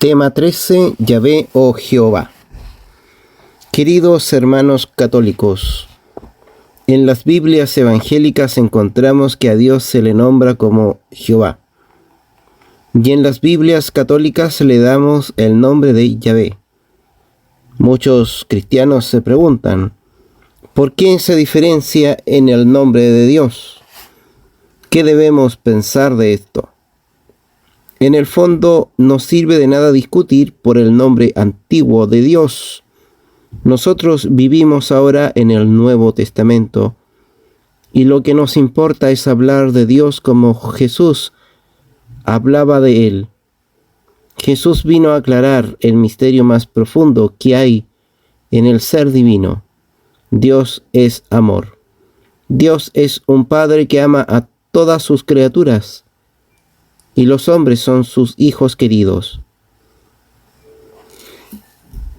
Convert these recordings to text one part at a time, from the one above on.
Tema 13. Yahvé o Jehová. Queridos hermanos católicos, en las Biblias evangélicas encontramos que a Dios se le nombra como Jehová. Y en las Biblias católicas le damos el nombre de Yahvé. Muchos cristianos se preguntan, ¿por qué esa diferencia en el nombre de Dios? ¿Qué debemos pensar de esto? En el fondo, no sirve de nada discutir por el nombre antiguo de Dios. Nosotros vivimos ahora en el Nuevo Testamento, y lo que nos importa es hablar de Dios como Jesús hablaba de Él. Jesús vino a aclarar el misterio más profundo que hay en el ser divino. Dios es amor. Dios es un Padre que ama a todas sus criaturas, y los hombres son sus hijos queridos.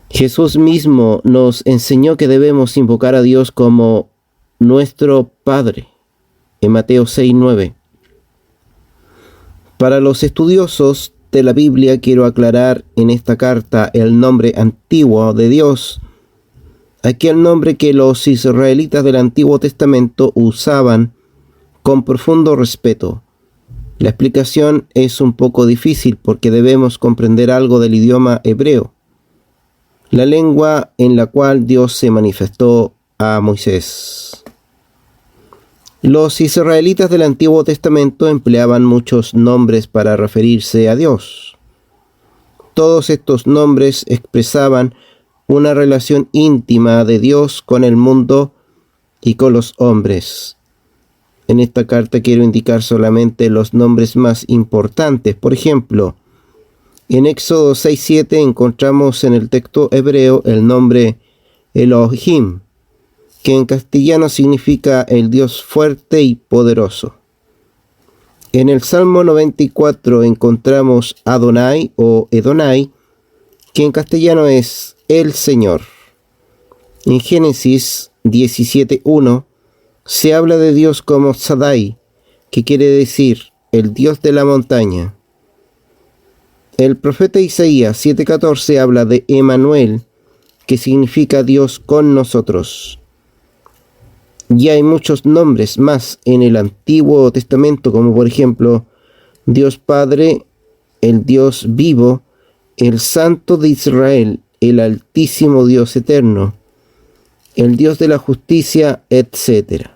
Jesús mismo nos enseñó que debemos invocar a Dios como nuestro Padre, en Mateo 6:9. Para los estudiosos de la Biblia quiero aclarar en esta carta el nombre antiguo de Dios, aquel nombre que los israelitas del Antiguo Testamento usaban con profundo respeto. La explicación es un poco difícil porque debemos comprender algo del idioma hebreo, la lengua en la cual Dios se manifestó a Moisés. Los israelitas del Antiguo Testamento empleaban muchos nombres para referirse a Dios. Todos estos nombres expresaban una relación íntima de Dios con el mundo y con los hombres. En esta carta quiero indicar solamente los nombres más importantes. Por ejemplo, en Éxodo 6:7 encontramos en el texto hebreo el nombre Elohim, que en castellano significa el Dios fuerte y poderoso. En el Salmo 94 encontramos Adonai o Edonai, que en castellano es el Señor. En Génesis 17:1 se habla de Dios como Shaddai, que quiere decir el Dios de la montaña. El profeta Isaías 7:14 habla de Emmanuel, que significa Dios con nosotros. Y hay muchos nombres más en el Antiguo Testamento, como por ejemplo Dios Padre, el Dios vivo, el Santo de Israel, el Altísimo Dios eterno, el Dios de la justicia, etc.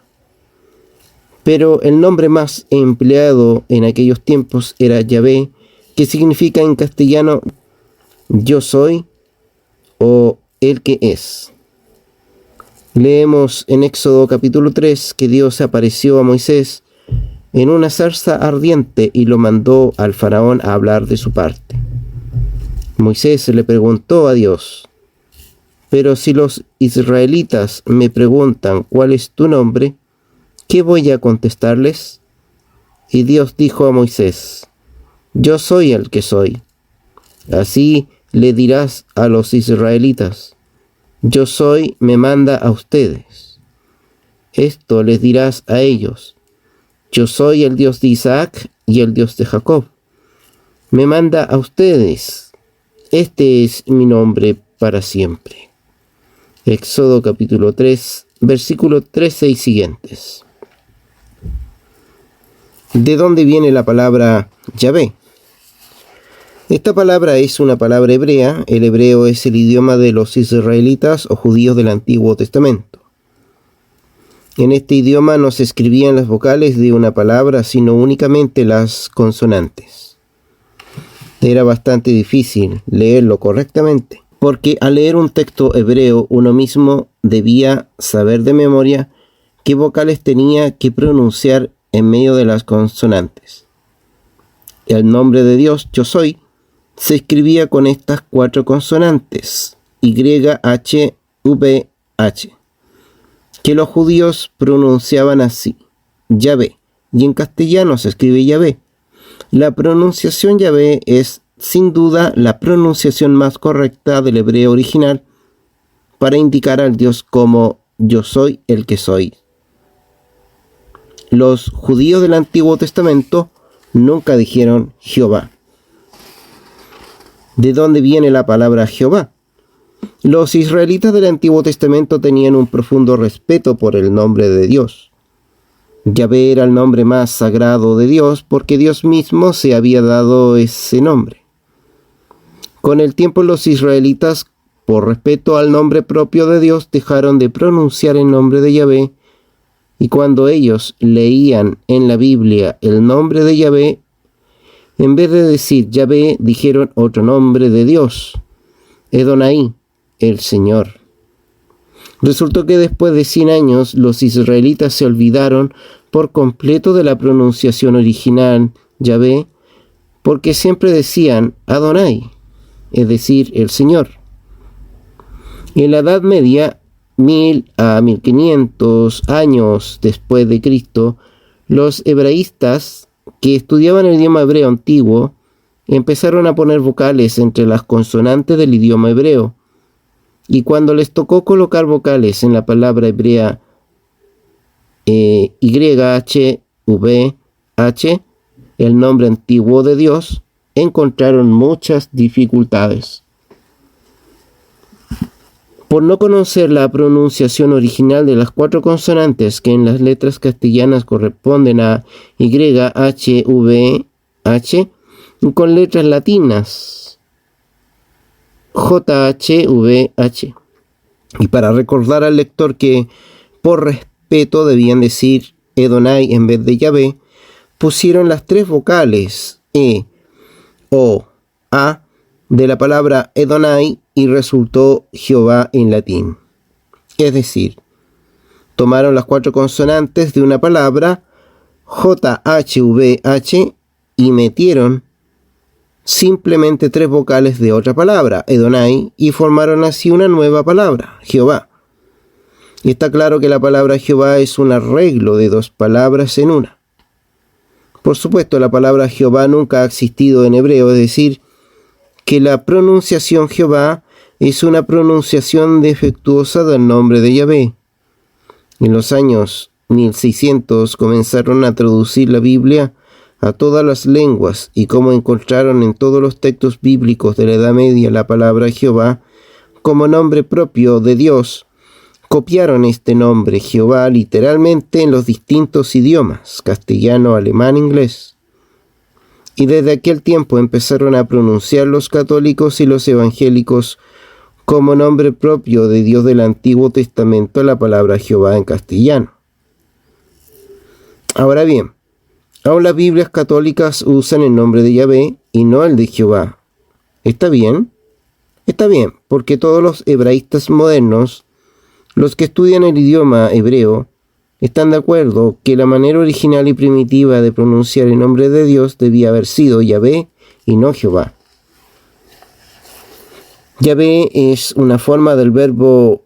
Pero el nombre más empleado en aquellos tiempos era Yahvé, que significa en castellano yo soy o el que es. Leemos en Éxodo capítulo 3 que Dios apareció a Moisés en una zarza ardiente y lo mandó al faraón a hablar de su parte. Moisés le preguntó a Dios, pero si los israelitas me preguntan cuál es tu nombre, ¿qué voy a contestarles? Y Dios dijo a Moisés, yo soy el que soy. Así le dirás a los israelitas, yo soy me manda a ustedes. Esto les dirás a ellos, yo soy el Dios de Isaac y el Dios de Jacob. Me manda a ustedes. Este es mi nombre para siempre. Éxodo capítulo 3, versículo 13 y siguientes. ¿De dónde viene la palabra Yahvé? Esta palabra es una palabra hebrea. El hebreo es el idioma de los israelitas o judíos del Antiguo Testamento. En este idioma no se escribían las vocales de una palabra, sino únicamente las consonantes. Era bastante difícil leerlo correctamente, porque al leer un texto hebreo uno mismo debía saber de memoria qué vocales tenía que pronunciar en medio de las consonantes. El nombre de Dios, yo soy, se escribía con estas 4 consonantes, YHWH, que los judíos pronunciaban así, Yahvé, y en castellano se escribe Yahvé. La pronunciación Yahvé es sin duda la pronunciación más correcta del hebreo original para indicar al Dios como yo soy el que soy. Los judíos del Antiguo Testamento nunca dijeron Jehová. ¿De dónde viene la palabra Jehová? Los israelitas del Antiguo Testamento tenían un profundo respeto por el nombre de Dios. Yahvé era el nombre más sagrado de Dios porque Dios mismo se había dado ese nombre. Con el tiempo los israelitas, por respeto al nombre propio de Dios, dejaron de pronunciar el nombre de Yahvé, y cuando ellos leían en la Biblia el nombre de Yahvé, en vez de decir Yahvé, dijeron otro nombre de Dios, Edonai, el Señor. Resultó que después de 100 años los israelitas se olvidaron por completo de la pronunciación original Yahvé, porque siempre decían Adonai, es decir, el Señor. En la Edad Media, 1000 a 1500 años después de Cristo, los hebraístas que estudiaban el idioma hebreo antiguo empezaron a poner vocales entre las consonantes del idioma hebreo, y cuando les tocó colocar vocales en la palabra hebrea YHWH, el nombre antiguo de Dios, encontraron muchas dificultades. Por no conocer la pronunciación original de las 4 consonantes que en las letras castellanas corresponden a YHWH, con letras latinas JHVH. Y para recordar al lector que por respeto debían decir Edonai en vez de Yahvé, pusieron las 3 vocales E, O, A de la palabra Edonai y resultó Jehová en latín. Es decir, tomaron las 4 consonantes de una palabra JHVH y metieron simplemente 3 vocales de otra palabra, Edonai, y formaron así una nueva palabra, Jehová. Y está claro que la palabra Jehová es un arreglo de 2 palabras en una. Por supuesto, la palabra Jehová nunca ha existido en hebreo, es decir, que la pronunciación Jehová es una pronunciación defectuosa del nombre de Yahvé. En los años 1600 comenzaron a traducir la Biblia a todas las lenguas, y como encontraron en todos los textos bíblicos de la Edad Media la palabra Jehová como nombre propio de Dios, copiaron este nombre Jehová literalmente en los distintos idiomas, castellano, alemán, inglés. Y desde aquel tiempo empezaron a pronunciar los católicos y los evangélicos como nombre propio de Dios del Antiguo Testamento la palabra Jehová en castellano. Ahora bien, aún las Biblias católicas usan el nombre de Yahvé y no el de Jehová. ¿Está bien? Está bien, porque todos los hebraístas modernos, los que estudian el idioma hebreo, están de acuerdo que la manera original y primitiva de pronunciar el nombre de Dios debía haber sido Yahvé y no Jehová. Yahvé es una forma del verbo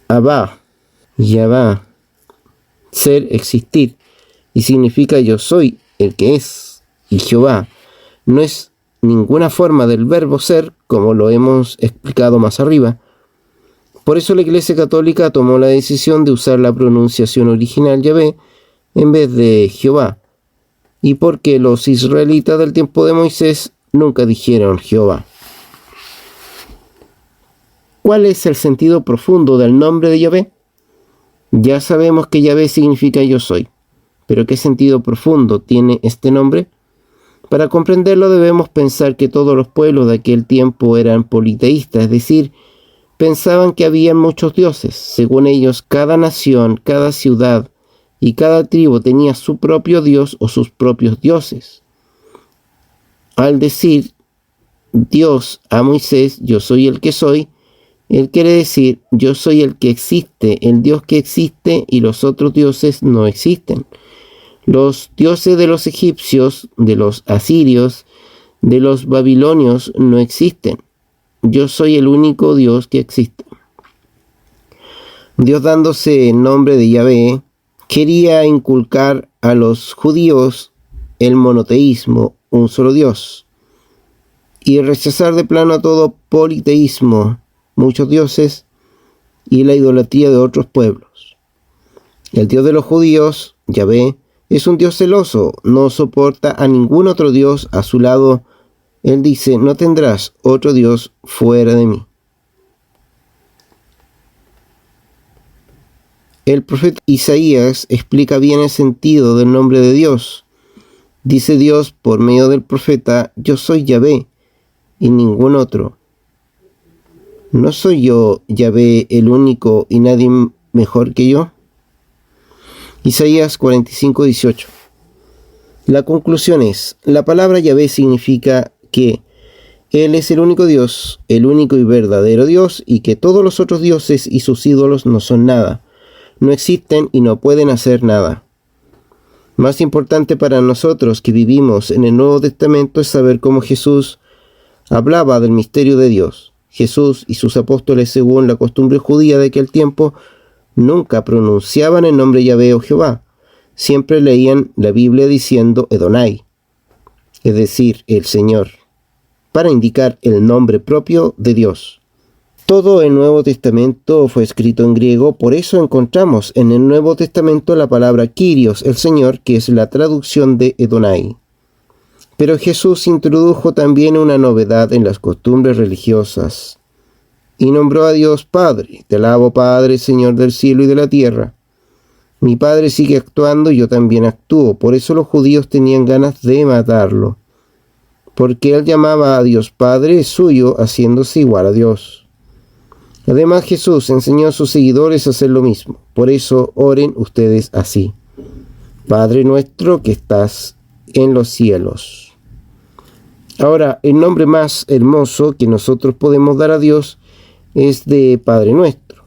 Abba, Yahvá, ser, existir, y significa yo soy el que es, y Jehová no es ninguna forma del verbo ser, como lo hemos explicado más arriba. Por eso la Iglesia Católica tomó la decisión de usar la pronunciación original Yahvé en vez de Jehová, y porque los israelitas del tiempo de Moisés nunca dijeron Jehová. ¿Cuál es el sentido profundo del nombre de Yahvé? Ya sabemos que Yahvé significa yo soy, pero ¿qué sentido profundo tiene este nombre? Para comprenderlo debemos pensar que todos los pueblos de aquel tiempo eran politeístas, es decir, pensaban que había muchos dioses. Según ellos, cada nación, cada ciudad y cada tribu tenía su propio dios o sus propios dioses. Al decir Dios a Moisés, yo soy el que soy, él quiere decir yo soy el que existe, el Dios que existe, y los otros dioses no existen. Los dioses de los egipcios, de los asirios, de los babilonios no existen. Yo soy el único Dios que existe. Dios, dándose el nombre de Yahvé, quería inculcar a los judíos el monoteísmo, un solo Dios, y rechazar de plano todo politeísmo, muchos dioses, y la idolatría de otros pueblos. El Dios de los judíos, Yahvé, es un Dios celoso, no soporta a ningún otro Dios a su lado Él dice: no tendrás otro Dios fuera de mí. El profeta Isaías explica bien el sentido del nombre de Dios. Dice Dios por medio del profeta: yo soy Yahvé y ningún otro. ¿No soy yo, Yahvé, el único y nadie mejor que yo? Isaías 45:18. La conclusión es: la palabra Yahvé significa que Él es el único Dios, el único y verdadero Dios, y que todos los otros dioses y sus ídolos no son nada, no existen y no pueden hacer nada. Más importante para nosotros que vivimos en el Nuevo Testamento es saber cómo Jesús hablaba del misterio de Dios. Jesús y sus apóstoles, según la costumbre judía de aquel tiempo, nunca pronunciaban el nombre Yahvé o Jehová. Siempre leían la Biblia diciendo Edonai, es decir, el Señor, para indicar el nombre propio de Dios. Todo el Nuevo Testamento fue escrito en griego, por eso encontramos en el Nuevo Testamento la palabra Kyrios, el Señor, que es la traducción de Edonai. Pero Jesús introdujo también una novedad en las costumbres religiosas y nombró a Dios Padre. Te alabo, Padre, Señor del cielo y de la tierra. Mi Padre sigue actuando y yo también actúo. Por eso los judíos tenían ganas de matarlo, porque él llamaba a Dios Padre suyo, haciéndose igual a Dios. Además, Jesús enseñó a sus seguidores a hacer lo mismo. Por eso oren ustedes así: Padre nuestro que estás en los cielos. Ahora, el nombre más hermoso que nosotros podemos dar a Dios es de Padre nuestro.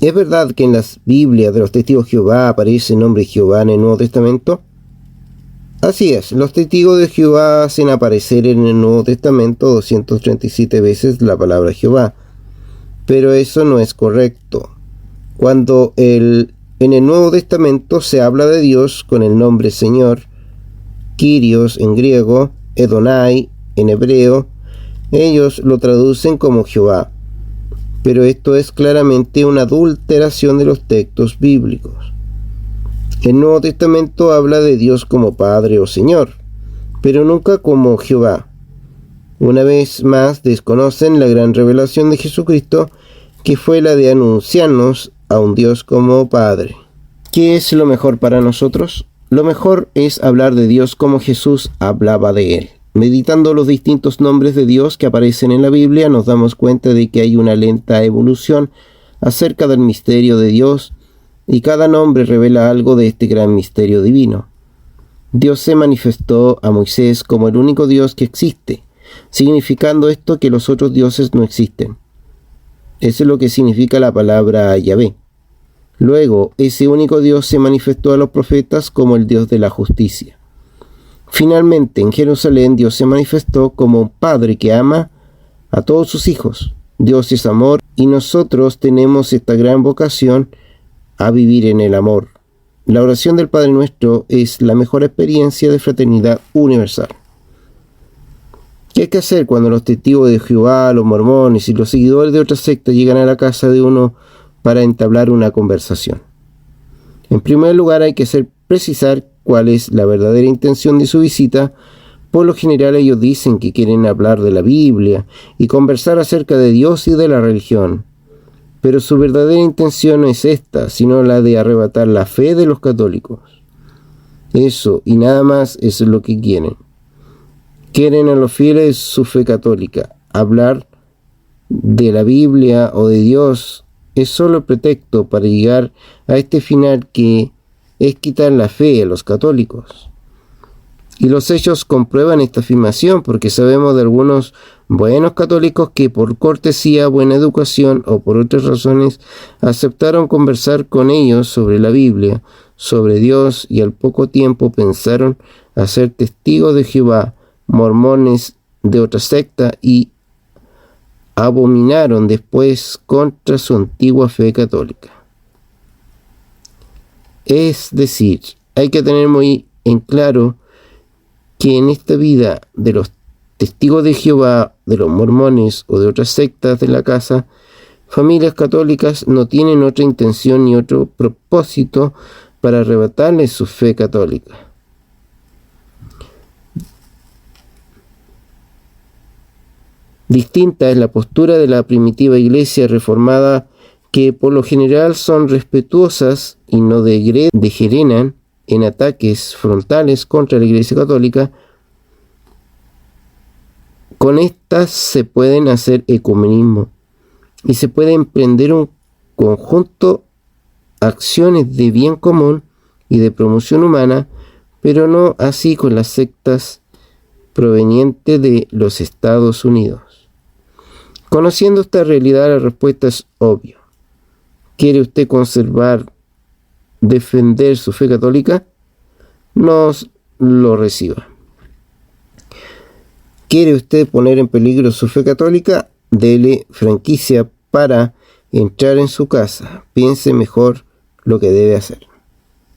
¿Es verdad que en las Biblias de los testigos de Jehová aparece el nombre Jehová en el Nuevo Testamento? Así es, los testigos de Jehová hacen aparecer en el Nuevo Testamento 237 veces la palabra Jehová, pero eso no es correcto. Cuando en el Nuevo Testamento se habla de Dios con el nombre Señor, Kyrios en griego, Edonai en hebreo, ellos lo traducen como Jehová, pero esto es claramente una adulteración de los textos bíblicos. El Nuevo Testamento habla de Dios como Padre o Señor, pero nunca como Jehová. Una vez más desconocen la gran revelación de Jesucristo, que fue la de anunciarnos a un Dios como Padre. ¿Qué es lo mejor para nosotros? Lo mejor es hablar de Dios como Jesús hablaba de Él. Meditando los distintos nombres de Dios que aparecen en la Biblia, nos damos cuenta de que hay una lenta evolución acerca del misterio de Dios, y cada nombre revela algo de este gran misterio divino. Dios se manifestó a Moisés como el único Dios que existe, significando esto que los otros dioses no existen. Eso es lo que significa la palabra Yahvé. Luego, ese único Dios se manifestó a los profetas como el Dios de la justicia. Finalmente, en Jerusalén, Dios se manifestó como un Padre que ama a todos sus hijos. Dios es amor y nosotros tenemos esta gran vocación a vivir en el amor. La oración del Padre Nuestro es la mejor experiencia de fraternidad universal. ¿Qué hay que hacer cuando los testigos de Jehová, los mormones y los seguidores de otra secta llegan a la casa de uno para entablar una conversación? En primer lugar, hay que precisar cuál es la verdadera intención de su visita. Por lo general, ellos dicen que quieren hablar de la Biblia y conversar acerca de Dios y de la religión. Pero su verdadera intención no es esta, sino la de arrebatar la fe de los católicos. Eso y nada más es lo que quieren. Quieren a los fieles su fe católica. Hablar de la Biblia o de Dios es solo el pretexto para llegar a este final, que es quitar la fe a los católicos. Y los hechos comprueban esta afirmación, porque sabemos de algunos buenos católicos que por cortesía, buena educación o por otras razones aceptaron conversar con ellos sobre la Biblia, sobre Dios, y al poco tiempo pensaron a ser testigos de Jehová, mormones de otra secta, y abominaron después contra su antigua fe católica. Es decir, hay que tener muy en claro que en esta vida de los testigos de Jehová, de los mormones o de otras sectas de la casa, familias católicas no tienen otra intención ni otro propósito para arrebatarles su fe católica. Distinta es la postura de la primitiva iglesia reformada, que por lo general son respetuosas y no degeneran en ataques frontales contra la Iglesia Católica. Con estas se pueden hacer ecumenismo y se puede emprender un conjunto acciones de bien común y de promoción humana, pero no así con las sectas provenientes de los Estados Unidos. Conociendo esta realidad, la respuesta es obvia. ¿Quiere usted defender su fe católica? No lo reciba. ¿Quiere usted poner en peligro su fe católica? Dele franquicia para entrar en su casa. Piense mejor lo que debe hacer.